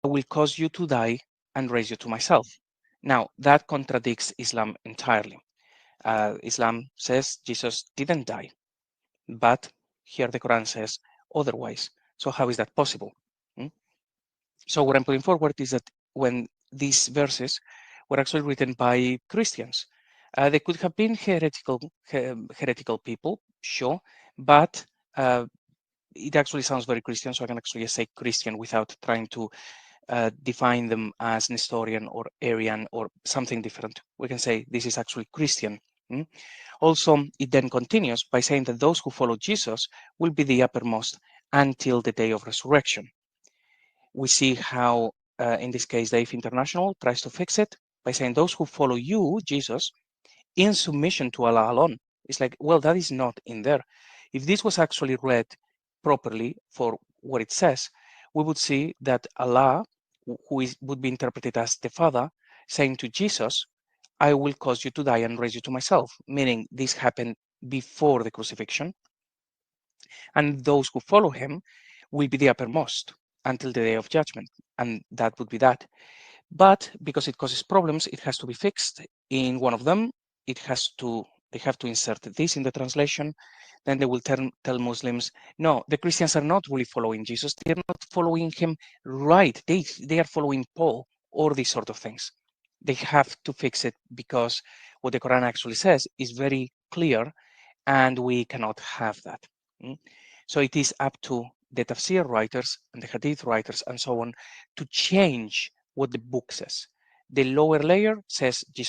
I will cause you to die and raise you to myself. Now, that contradicts Islam entirely. Islam says Jesus didn't die, but here the Quran says otherwise. So how is that possible? Hmm? So what I'm putting forward is that when these verses were actually written by Christians, they could have been heretical people, sure, but it actually sounds very Christian, so I can actually say Christian without trying to define them as Nestorian or Arian or something different. We can say this is actually Christian. Also, it then continues by saying that those who follow Jesus will be the uppermost until the day of resurrection. We see how, in this case, Dave International tries to fix it by saying those who follow you, Jesus, in submission to Allah alone. It's like, well, that is not in there. If this was actually read properly for what it says, we would see that Allah, would be interpreted as the Father, saying to Jesus, I will cause you to die and raise you to myself, meaning this happened before the crucifixion. And those who follow him will be the uppermost until the day of judgment. And that would be that. But because it causes problems, it has to be fixed. In one of them, they have to insert this in the translation. Then they will tell Muslims, no, the Christians are not really following Jesus. They're not following him right. They are following Paul or these sort of things. They have to fix it because what the Quran actually says is very clear and we cannot have that. So it is up to the tafsir writers and the hadith writers and so on to change what the book says. The lower layer says Jesus